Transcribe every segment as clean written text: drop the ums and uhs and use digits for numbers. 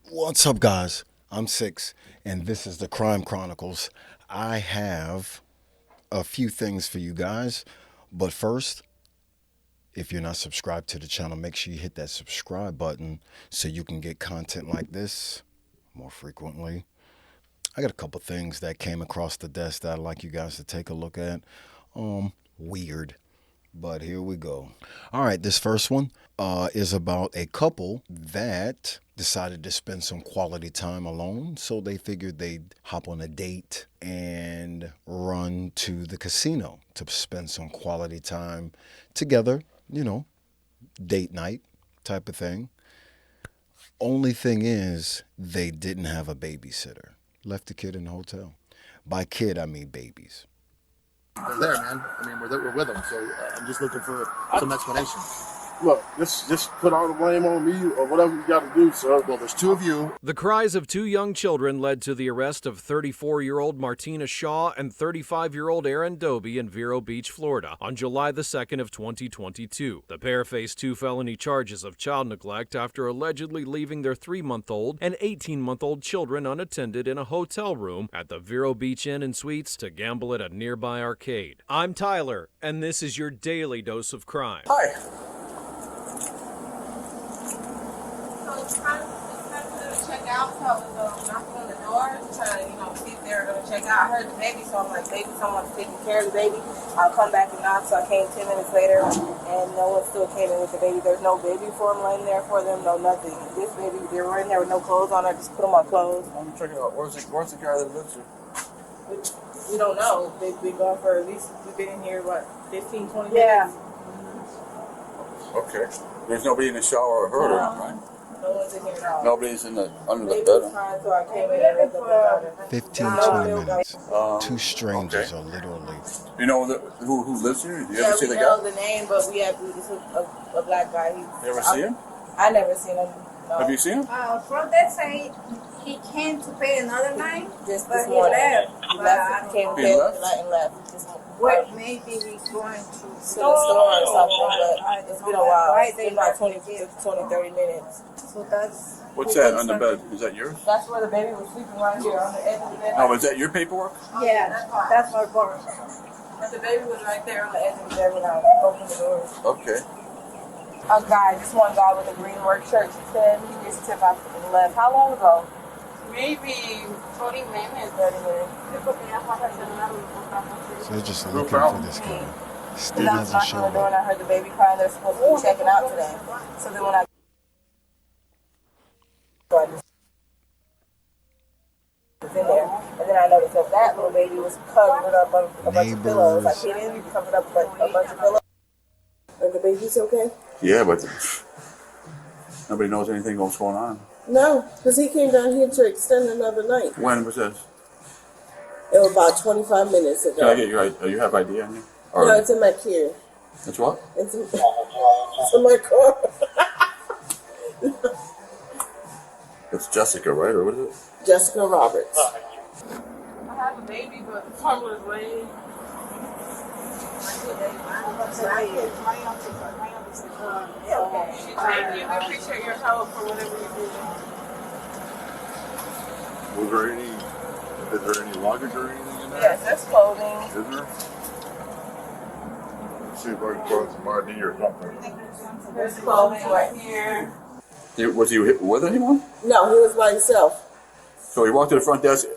What's up, guys? I'm Six, and this is the Crime Chronicles. I have a few things for you guys, but first, if you're not subscribed to the channel, make sure you hit that subscribe button so you can get content like this more frequently. I got a couple things that came across the desk that I'd like you guys to take a look at. Weird. But here we go. All right, this first one is about a couple that decided to spend some quality time alone. So they figured they'd hop on a date and run to the casino to spend some quality time together, date night type of thing. Only thing is, they didn't have a babysitter. Left the kid in the hotel. By kid, I mean babies. They're there, man. I mean, we're with them, so I'm just looking for some explanation. Look, just put all the blame on me or whatever you got to do, sir. Well, there's two of you. The cries of two young children led to the arrest of 34-year-old Martina Shaw and 35-year-old Aaron Doby in Vero Beach, Florida, on July the 2nd of 2022. The pair faced two felony charges of child neglect after allegedly leaving their 3-month-old and 18-month-old children unattended in a hotel room at the Vero Beach Inn and Suites to gamble at a nearby arcade. I'm Tyler, and this is your daily dose of crime. Hi. So trying to check out, so I was knocking on the door, trying to, see if they were going to check out. I heard the baby, so I'm like, baby, someone's taking care of the baby. I'll come back and knock, so I came 10 minutes later, and no one still came in with the baby. There's no baby form laying there for them, no nothing. This baby, they were in there with no clothes on. I just put them on clothes. I'm checking out. Where's the guy that lives here? We don't know. They've been gone for at least, we've been in here, 15, 20 minutes? Yeah. Okay. There's nobody in the shower or her, right? No one's in here at all. Nobody's under the Baby bed. was crying, so I came in and ripped up the powder. 15, 20 minutes. Two strangers okay. are literally. You know who lives here? You Yeah, ever see we the know guy? the name, but we have this is a black guy. You ever see him? I never seen him. No. Have you seen him? From that side, he came to pay another night, Just but this he morning. left. He left. He came He to left? tonight and left. Just What maybe he's going to to the store or something, but it's been a while. Why It's they been about left 20, 30 minutes. So that's What's that on the bed? Is that yours? That's where the baby was sleeping right here on the edge of the bed. No, is that your paperwork? yeah, that's my boss. But the baby was right there on the edge of the bed when I opened the door. Okay. A guy, just one guy with a green work shirt, he said he just took off to the left. How long ago? Maybe 40 minutes. 30 minutes. So they're just looking for this guy. Still And I was hasn't knocking on shown the door and up. I heard the baby crying. They're supposed to be checking out today. So then when I was in there, and then I noticed that that little baby was covered up with a bunch of pillows. Like he didn't be covered up with a bunch of pillows. Are the baby's okay? Yeah, but nobody knows anything what's going on. No, because he came down here to extend another night. When was this? It was about 25 minutes ago. Can I get your ID? You have ID on you? Or No, it's in my queue. it's what? It's in my car. It's Jessica, right? Or what is it? Jessica Roberts. I have a baby, but the formula's way. Thank you. I appreciate your help for whatever you do. Is there any luggage or anything in there? Yes, that's clothing. Is there? Let's see if I can throw some ID or something. There's clothing right here. Was he with anyone? No, he was by himself. So he walked to the front desk.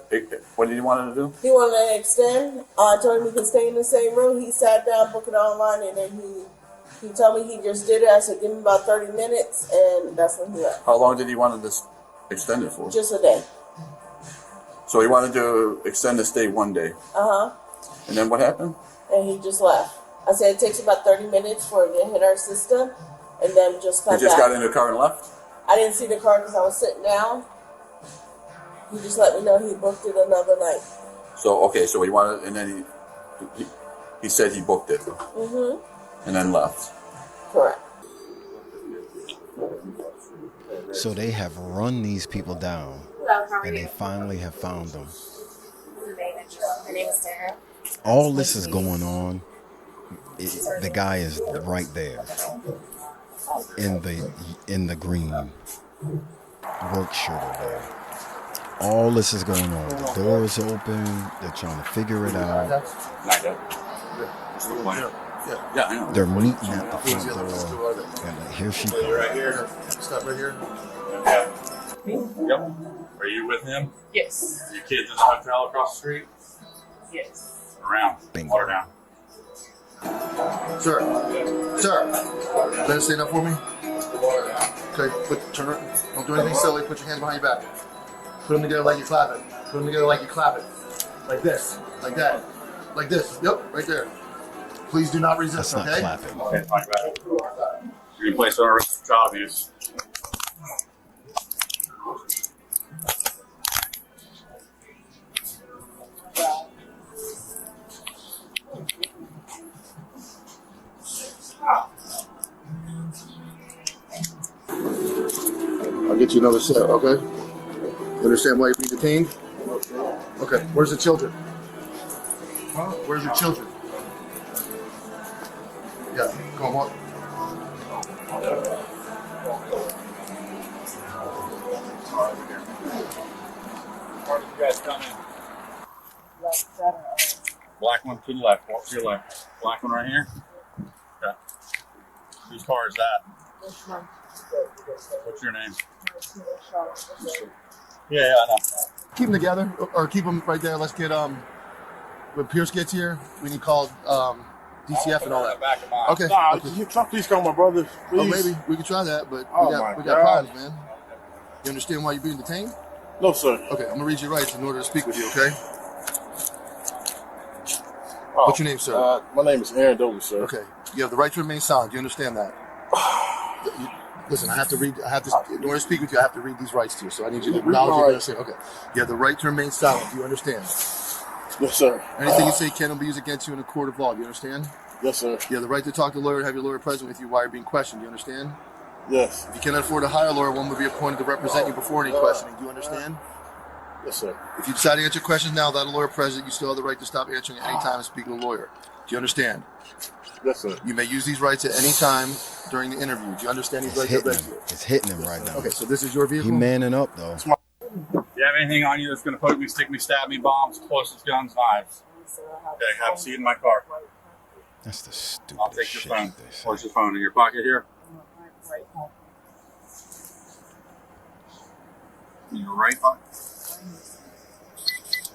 What did he want to do? He wanted to extend. I told him he could stay in the same room. He sat down, booked it online, and then he told me he just did it. I said, give him about 30 minutes, and that's when he left. How long did he want to extend it for? Just a day. So he wanted to extend the stay one day. Uh-huh. And then what happened? And he just left. I said, it takes about 30 minutes for it to hit our system, and then just come He just back. got in the car and left? I didn't see the car because I was sitting down. He just let me know he booked it another night. So, okay, so he wanted, and then he said he booked it. Mm-hmm. And then left. Correct. So they have run these people down, and they finally have found them. My name is Sarah. All this is going on. The guy is right there in the green. work shirt over there. All this is going on. The door is open. They're trying to figure it out. Yeah, I know. They're meeting at the front Who door. are they? And here she You're right comes. here. Stop right here. Yeah. Yep. Are you with him? Yes. Your kids in the hotel across the street? Yes. Around. Bingo. Water down. Sir. Better stand up for me. Okay, turn around. Don't do anything silly. Put your hands behind your back. Put them together like you're clapping. Put them together like you're clapping. Like this. Like that. Like this. Yep, right there. Please do not resist, That's not okay? clapping. Hands behind your back. You're placed on arrest for child abuse. I'll get you another set, okay? You understand why you're being detained? Okay, where's the children? Huh? Where's your children? Yeah, go on, walk. Where did you guys come in? Black one to the left. Walk to your left. Black one right here. Okay. Whose car is that? What's your name? Yeah, I know. Keep them together, or keep them right there. Let's get, when Pierce gets here, we need to call DCF and all that. Back of mine. Okay. Nah, Okay. please call my brother. Please. Oh, maybe we can try that, but Oh, we my got God. problems, man. You understand why you're being detained? No, sir. Okay, I'm gonna read your rights in order to speak with you. Okay. Oh, What's your name, sir? My name is Aaron Doby, sir. Okay. You have the right to remain silent. Do you understand that? Listen, I have to read. In order to speak with you, I have to read these rights to you. So I need you to Read my acknowledge you rights. understand. Okay. You have the right to remain silent. Do you understand? Yes, sir. Anything you say cannot be used against you in a court of law. Do you understand? Yes, sir. You have the right to talk to a lawyer and have your lawyer present with you while you're being questioned. Do you understand? Yes. If you cannot afford to hire a lawyer, one will be appointed to represent you before any questioning. Do you understand? Yes, sir. If you decide to answer questions now without a lawyer present, you still have the right to stop answering at any time and speak to a lawyer. Do you understand? Yes, sir. You may use these rights at any time during the interview. Do you understand these It's rights? hitting Are him. It's hitting him right now. Okay, so this is your He vehicle? manning up though. Do you have anything on you that's going to poke me, stick me, stab me, bombs, explosives, guns, knives? Okay, have a seat in my car. That's the stupidest I'll take your shit phone. they say. Where's your phone? In your pocket here? In your right pocket?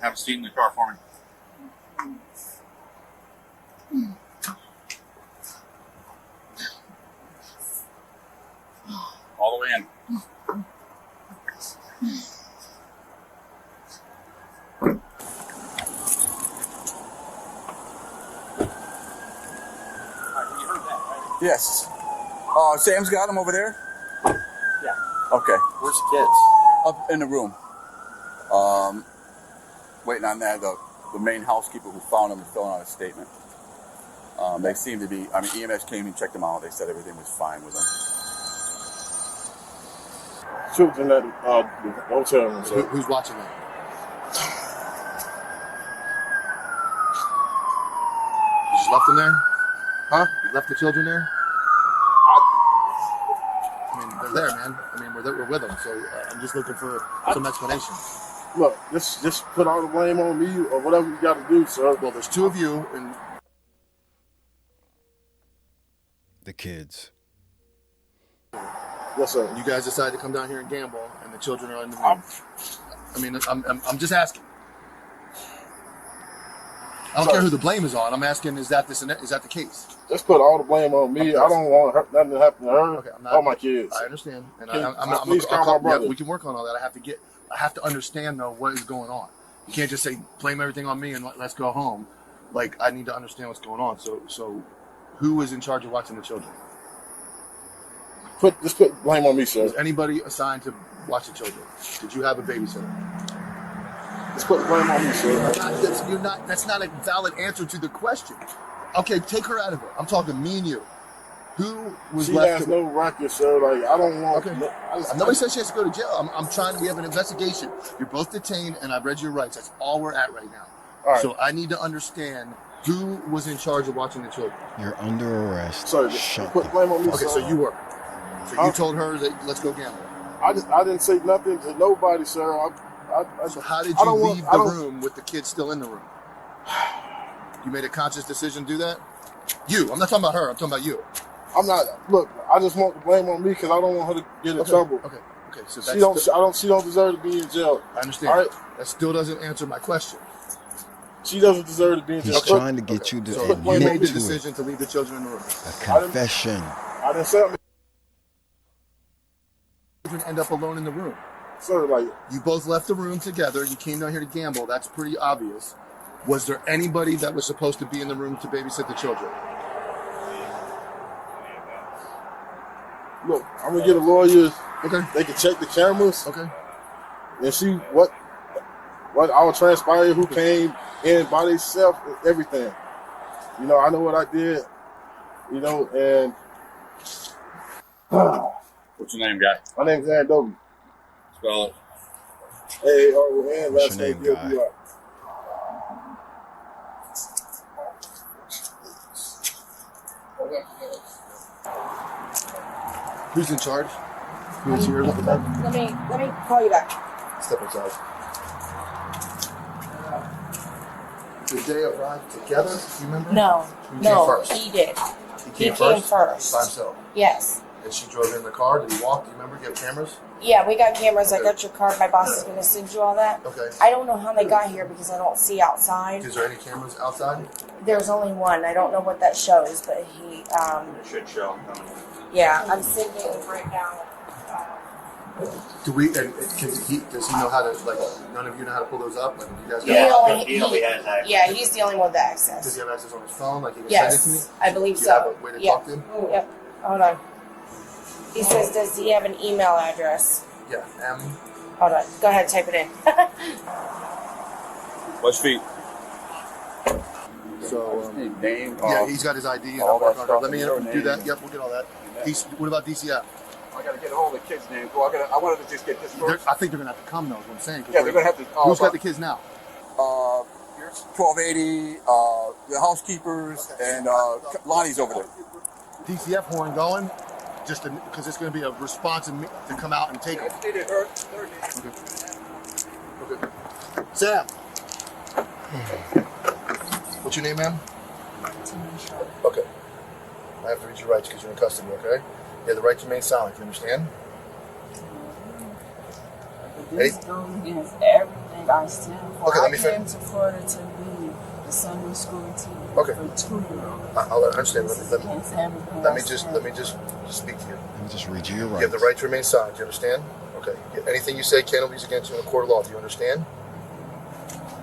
Have a seat in the car for me. All the way in. Yes. Sam's got him over there? Yeah. Okay. Where's the kids? Up in the room. Waiting on that. The main housekeeper who found him is filling out a statement. They seem to be, EMS came and checked them out. They said everything was fine with them. Children at the hotel room, sir. Who's watching that? You just left them there? Huh? You left the children there? I mean, they're there, man. I mean, we're with them, so I'm just looking for some explanation. Look, just put all the blame on me or whatever you got to do, sir. Well, there's two of you, and The kids. Yes, sir. you guys decide to come down here and gamble, and the children are in the room. I mean, I'm just asking. I don't care who the blame is on. I'm asking, is that the case? Just put all the blame on me. I don't want nothing to happen to her Okay, I'm not, or my kids. I understand, and Please call my brother. Yeah, we can work on all that. I have to understand though what is going on. You can't just say blame everything on me and let's go home. Like, I need to understand what's going on. So who is in charge of watching the children? Just put blame on me, sir. Was anybody assigned to watch the children? Did you have a babysitter? Just put blame on me, sir. That's not a valid answer to the question. Okay, take her out of it. I'm talking me and you. Who was She left has to... no record, sir. Like, I don't want... Okay. Nobody says she has to go to jail. I'm trying. We have an investigation. You're both detained, and I've read your rights. That's all we're at right now. All right. So I need to understand who was in charge of watching the children. You're under arrest. Sir, Shut put the blame on me, Okay, sir. so you were. So you told her that let's go gamble. I didn't say nothing to nobody, sir. So how did I you don't want- leave I the don't- room with the kids still in the room? You made a conscious decision to do that? You. I'm not talking about her. I'm talking about you. I'm not. Look, I just want the blame on me because I don't want her to get in trouble. Okay. So She don't. She don't deserve to be in jail. I understand. All right. That still doesn't answer my question. She doesn't deserve to be in jail. He's trying to get you to So you admit made the to decision it. to leave the children in the room. A confession. I didn't say I'm, Children end up alone in the room. sir. Like, You both left the room together. You came down here to gamble. That's pretty obvious. Was there anybody that was supposed to be in the room to babysit the children? look, I'm gonna get a lawyer. Okay. They can check the cameras Okay. and see what all transpired, who came in by themselves, everything. You know, I know what I did. You know, and What's your name, guy? my name's Aaron Dobie. Spell it. A-R-O-N, What's last your name name, guy? D-O-B-I. Who's in charge? Who's here? Let me call you back. Step inside. Did they arrive together? You remember? No, Who no, came first? he did. He He came first. By himself. Yes. And she drove in the car. Did he walk? Do you remember? Do you have cameras? Yeah, we got cameras. I Okay. got your card. My boss is going to send you all that. Okay. I don't know how they got here because I don't see outside. Is there any cameras outside? There's only one. I don't know what that shows, but he, It should show. yeah, I'm sending it right now. Do we? And does he know how to? Like, none of you know how to pull those up. Like, you guys. He got only has access. Yeah, he's the only one with access. Does he have access on his phone? Like, he can Yes, send it to me. I believe Do you have so. a way to Yeah. talk to him? Yep. Hold on. He says, does he have an email address? Yeah. Hold on. Go ahead, type it in. What's feet? So. Name. Yeah, he's got his ID and all I'll work that on it. stuff Let me in your do name. that. Yep, we'll get all that. What about DCF? I got to get a hold of the kids' names. Well, I wanted to just get this first. I think they're gonna have to come though. Is what I'm saying. Yeah, they're gonna have to. Who's got the kids now? Here's 1280. The housekeepers and Lonnie's over there. DCF horn going, just because it's going to be a response to come out and take them. Okay. Sam. What's your name, ma'am? Okay. I have to read your rights because you're in custody, okay? You have the right to remain silent, you understand? This goes against everything I stand for. Okay, let me I came to Florida to be the Sunday school teacher Okay. for 2-year-olds. I'll understand. Let me just speak to you. Let me just read you your You have rights. the right to remain silent. Do you understand? Okay. Anything you say can be used against you in a court of law. Do you understand?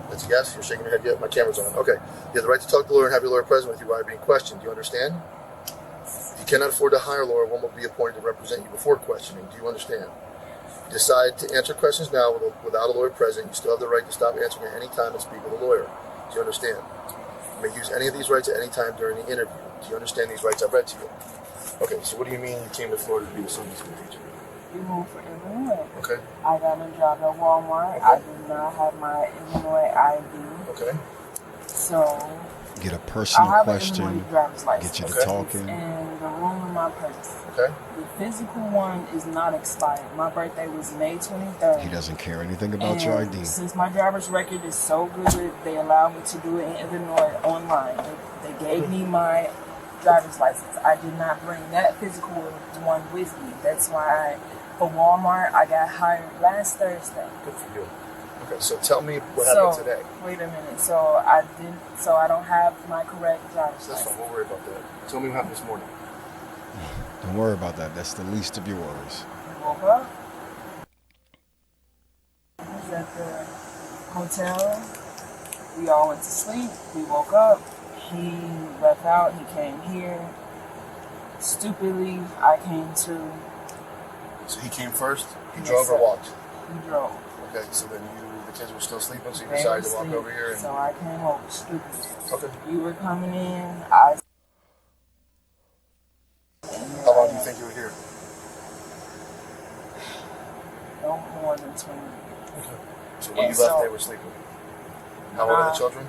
That's a yes. You're shaking your head. Yeah, my camera's on. Okay. You have the right to talk to the lawyer and have your lawyer present with you while you're being questioned. Do you understand? If you cannot afford to hire a lawyer, one will be appointed to represent you before questioning. Do you understand? If you decide to answer questions now without a lawyer present, you still have the right to stop answering at any time and speak with a lawyer. Do you understand? You may use any of these rights at any time during the interview. Do you understand these rights I've read to you? Okay, so what do you mean you came to Florida to be a Sunday school teacher? We moved for Illinois. Okay. I got a job at Walmart. I did not have my Illinois ID. Okay. So Get a I personal have question. an Illinois driver's license. Get you to talking. And the room in my purse. Okay. The physical one is not expired. My birthday was May 23rd. He doesn't care anything about your ID. Since my driver's record is so good, they allow me to do it in Illinois online. They gave me my driver's license. I did not bring that physical one with me. That's why for Walmart, I got hired last Thursday. Good for you. Okay, so tell me what happened today. Wait a minute. So I don't have my correct driver's That's fine. license. We'll worry about that. Tell me what happened this morning. Don't worry about that. That's the least of your worries. I woke up. I was at the hotel. We all went to sleep. We woke up. He left out. He came here. Stupidly, I came to. So he came first? He Yes, drove or sir. walked? He drove. Okay, so then the kids were still sleeping, so you They decided were to walk asleep, over here and... So I came over stupid. Okay. You were coming in. How long do you think you were here? No more than 20 minutes. Okay. So when you left, they were sleeping. How old are the children?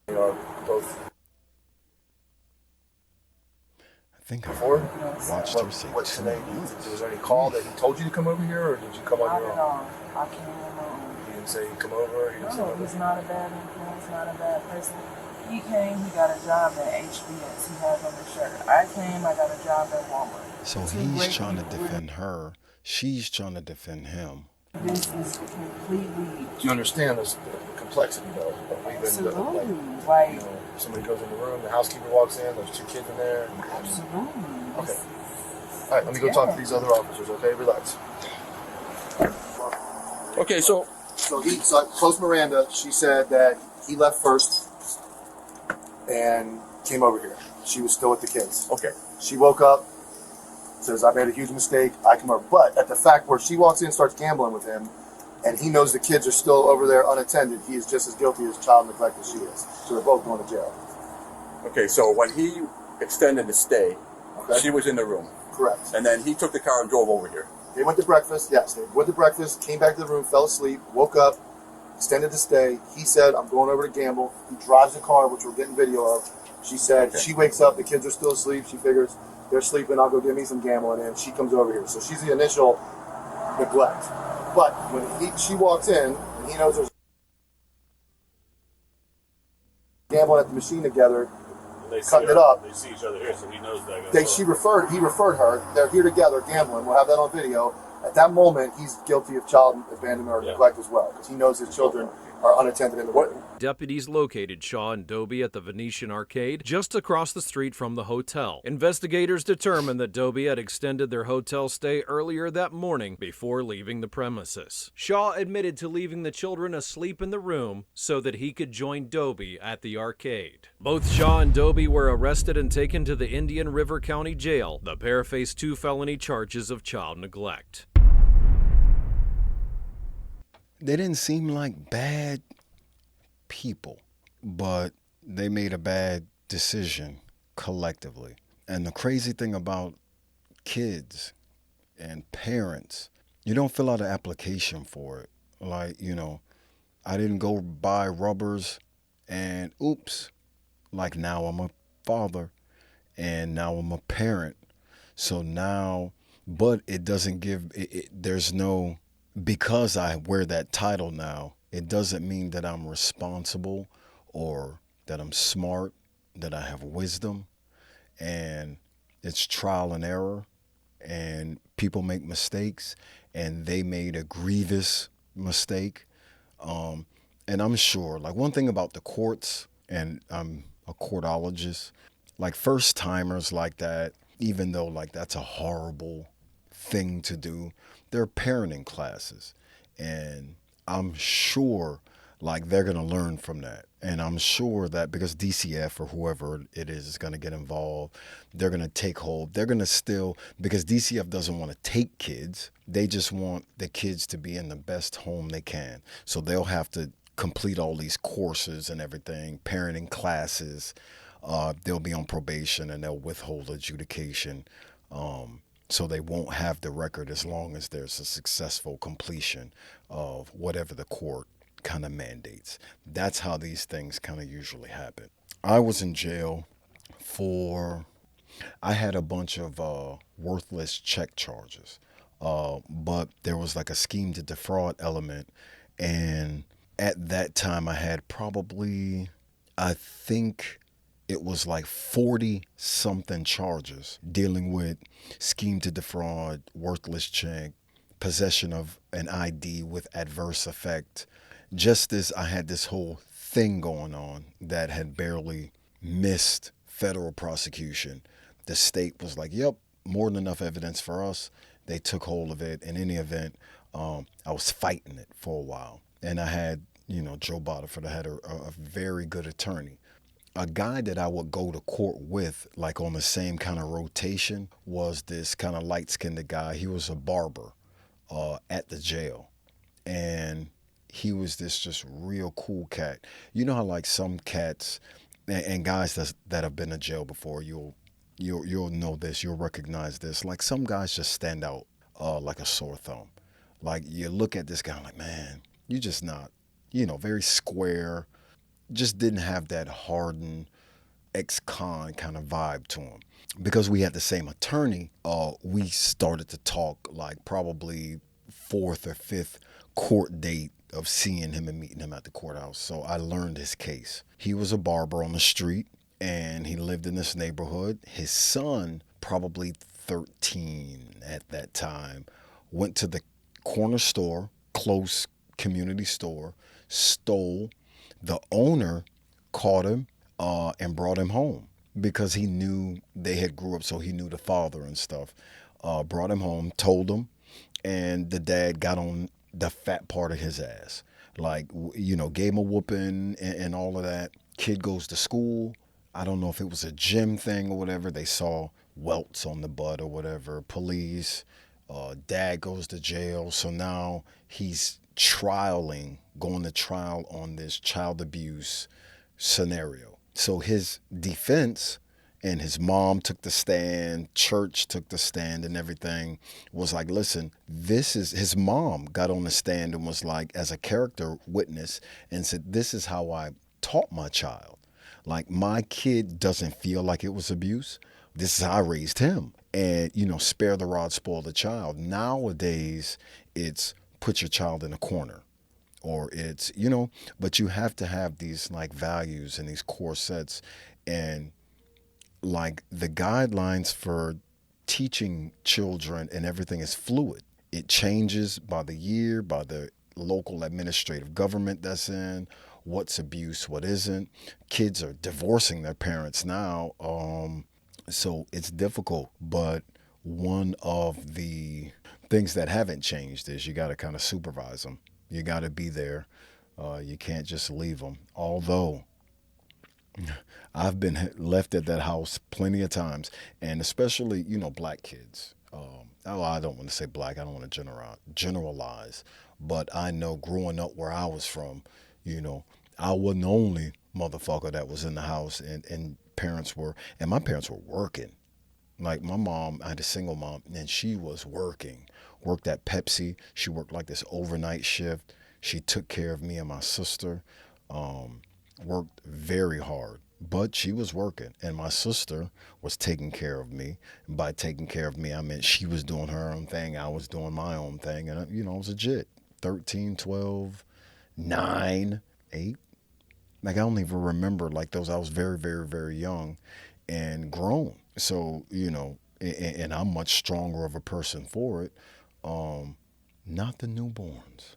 They are both... I think 4? watched her say What 2 today? months. Was there any call that he told you to come over here, or did you come on Not your at own? all. I came on my own. He didn't say come over. He didn't say No, nothing? he's not a bad influence, not a bad person. He came, he got a job at HBS. He has on the shirt. I came, I got a job at Walmart. So Two he's great trying to people. defend her. She's trying to defend him. This is completely. Do you understand the complexity, though, of leaving? Absolutely. Like, you know, somebody goes in the room, the housekeeper walks in, there's 2 kids in there. Absolutely. Okay. All right, let me go talk to these other officers. Okay, relax. Okay, so So close Miranda. She said that he left first and came over here. She was still with the kids. okay. She woke up, says, I made a huge mistake. I come over. But at the fact where she walks in and starts gambling with him, and he knows the kids are still over there unattended, he is just as guilty as child neglect as she is. So they're both going to jail. Okay, so when he extended the stay, Okay? she was in the room. Correct. And then he took the car and drove over here. They went to breakfast. Yes, they went to breakfast, came back to the room, fell asleep, woke up, extended the stay. He said, I'm going over to gamble. He drives the car, which we're getting video of. She said, Okay. She wakes up, the kids are still asleep. She figures they're sleeping, I'll go get me some gambling, and she comes over here. So she's the initial neglect. But when she walks in, and he knows there's gambling at the machine together, They see cutting her- it up. They see each other here, so he knows that. He referred her. They're here together gambling. We'll have that on video. At that moment, he's guilty of child abandonment or neglect as well, because he knows his children are unattended in the room. Deputies located Shaw and Doby at the Venetian Arcade just across the street from the hotel. Investigators determined that Doby had extended their hotel stay earlier that morning before leaving the premises. Shaw admitted to leaving the children asleep in the room so that he could join Doby at the arcade. Both Shaw and Doby were arrested and taken to the Indian River County Jail. The pair faced 2 felony charges of child neglect. They didn't seem like bad people, but they made a bad decision collectively. And the crazy thing about kids and parents, you don't fill out an application for it. Like, I didn't go buy rubbers and oops, like now I'm a father and now I'm a parent. So now, but it doesn't give, there's no, because I wear that title now, it doesn't mean that I'm responsible or that I'm smart, that I have wisdom. And it's trial and error. And people make mistakes. And they made a grievous mistake. And I'm sure, like one thing about the courts, and I'm a courtologist, like first timers like that, even though like that's a horrible thing to do, there are parenting classes. And I'm sure like they're going to learn from that. And I'm sure that because DCF or whoever it is going to get involved, they're going to take hold. They're going to still, because DCF doesn't want to take kids. They just want the kids to be in the best home they can. So they'll have to complete all these courses and everything, parenting classes. They'll be on probation and they'll withhold adjudication. So they won't have the record as long as there's a successful completion of whatever the court kind of mandates. That's how these things kind of usually happen. I was in jail I had a bunch of worthless check charges, but there was like a scheme to defraud element. And at that time I had probably, I think it was like 40 something charges dealing with scheme to defraud, worthless check, possession of an ID with adverse effect. Just as I had this whole thing going on that had barely missed federal prosecution, the state was like, yep, more than enough evidence for us. They took hold of it. In any event, I was fighting it for a while. And I had, Joe Bodiford, I had a very good attorney. A guy that I would go to court with, like on the same kind of rotation, was this kind of light-skinned guy. He was a barber at the jail. And he was this just real cool cat. You know how like some cats and guys that have been to jail before, you'll know this, you'll recognize this. Like some guys just stand out like a sore thumb. Like you look at this guy like, man, you just not, very square. Just didn't have that hardened ex-con kind of vibe to him. Because we had the same attorney, we started to talk like probably fourth or fifth court date of seeing him and meeting him at the courthouse. So I learned his case. He was a barber on the street and he lived in this neighborhood. His son, probably 13 at that time, went to the corner store, close community store, stole. The owner caught him and brought him home because he knew they had grew up, so he knew the father and stuff. Brought him home, told him, and the dad got on the fat part of his ass. Like, gave him a whooping and all of that. Kid goes to school. I don't know if it was a gym thing or whatever. They saw welts on the butt or whatever. Police. Dad goes to jail. So now he's going to trial on this child abuse scenario. So his defense, and his mom took the stand, church took the stand, and everything was like, listen, his mom got on the stand and was like, as a character witness, and said, this is how I taught my child. Like, my kid doesn't feel like it was abuse. This is how I raised him. And, spare the rod, spoil the child. Nowadays, it's put your child in a corner. Or it's, but you have to have these like values and these core sets. And like the guidelines for teaching children and everything is fluid. It changes by the year, by the local administrative government that's in, what's abuse, what isn't. Kids are divorcing their parents now. So it's difficult. But one of the things that haven't changed is you got to kind of supervise them. You got to be there. You can't just leave them. Although I've been left at that house plenty of times, and especially, black kids. I don't want to say black. I don't want to generalize, but I know growing up where I was from, I wasn't the only motherfucker that was in the house, and my parents were working. Like my mom, I had a single mom, and she was worked at Pepsi. She worked like this overnight shift. She took care of me and my sister. Worked very hard, but she was working, and my sister was taking care of me. And by taking care of me, I meant she was doing her own thing, I was doing my own thing, and I was legit 13, 12, 9, 8. Like I don't even remember like those. I was very, very, very young and grown. So, and I'm much stronger of a person for it. Not the newborns.